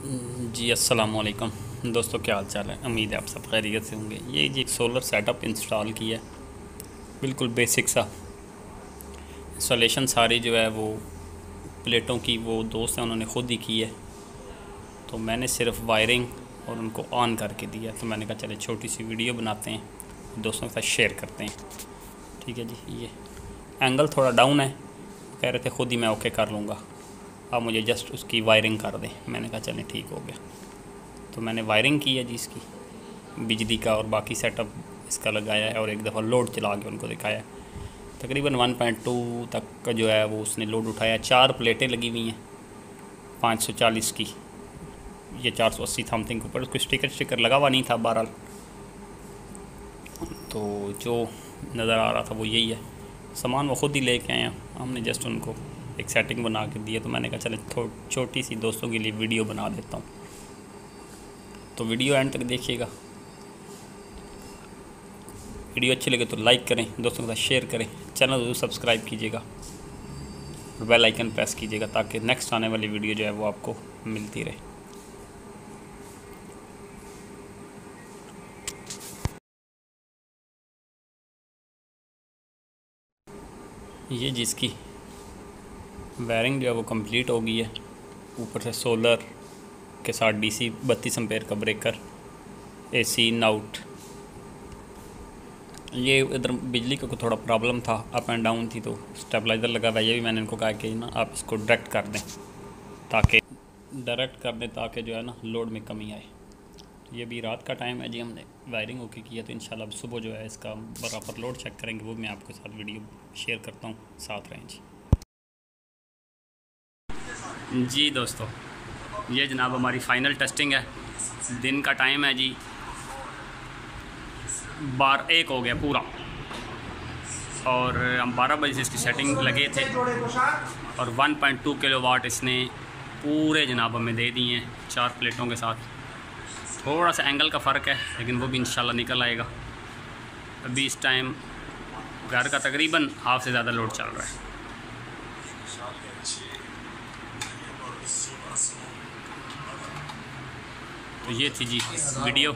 जी अस्सलाम वालेकुम दोस्तों, क्या हाल चाल है। उम्मीद है आप सब खैरियत से होंगे। ये जी एक सोलर सेटअप इंस्टॉल किया है, बिल्कुल बेसिक सा इंस्टॉलेशन। सारी जो है वो प्लेटों की वो दोस्त हैं उन्होंने ख़ुद ही की है, तो मैंने सिर्फ वायरिंग और उनको ऑन करके दिया। तो मैंने कहा चले छोटी सी वीडियो बनाते हैं, दोस्तों के साथ शेयर करते हैं। ठीक है जी। ये एंगल थोड़ा डाउन है, कह रहे थे ख़ुद ही मैं ओके कर लूँगा, आप मुझे जस्ट उसकी वायरिंग कर दें। मैंने कहा चलें ठीक हो गया। तो मैंने वायरिंग की है जी इसकी, बिजली का और बाकी सेटअप इसका लगाया है, और एक दफ़ा लोड चला के उनको दिखाया। तकरीबन 1.2 तक का जो है वो उसने लोड उठाया। 4 प्लेटें लगी हुई हैं 540 की, ये 480 समथिंग के ऊपर। उसको स्टिकर लगा हुआ नहीं था बहरहाल, तो जो नज़र आ रहा था वो यही है। सामान वो ख़ुद ही लेके आए हैं, हमने जस्ट उनको एक सेटिंग बना के दी है। तो मैंने कहा चले छोटी सी दोस्तों के लिए वीडियो बना देता हूँ, तो वीडियो एंड तक देखिएगा। वीडियो अच्छी लगे तो लाइक करें, दोस्तों के साथ शेयर करें, चैनल ज़रूर सब्सक्राइब कीजिएगा, बेल आइकन प्रेस कीजिएगा ताकि नेक्स्ट आने वाली वीडियो जो है वो आपको मिलती रहे। ये जिसकी वायरिंग जो है वो कंप्लीट हो गई है, ऊपर से सोलर के साथ डीसी 32 एम्पेयर का ब्रेकर, एसी इन आउट। ये इधर बिजली का थोड़ा प्रॉब्लम था, अप एंड डाउन थी, तो स्टेबलाइज़र लगा हुआ है। ये भी मैंने इनको कहा कि ना आप इसको डायरेक्ट कर दें ताकि जो है ना लोड में कमी आए। ये भी रात का टाइम है जी, हमने वायरिंग ओके किया, तो इंशाल्लाह सुबह जो है इसका बराबर लोड चेक करेंगे, वो मैं आपके साथ वीडियो शेयर करता हूँ, साथ रहें जी दोस्तों। ये जनाब हमारी फ़ाइनल टेस्टिंग है। दिन का टाइम है जी, 12:01 हो गया पूरा, और हम 12 बजे से इसकी सेटिंग लगे थे, और 1.2 किलोवाट इसने पूरे जनाब हमें दे दिए हैं 4 प्लेटों के साथ। थोड़ा सा एंगल का फ़र्क है, लेकिन वो भी इंशाल्लाह निकल आएगा। अभी इस टाइम घर का तकरीबन हाफ से ज़्यादा लोड चल रहा है। तो ये थी जी वीडियो।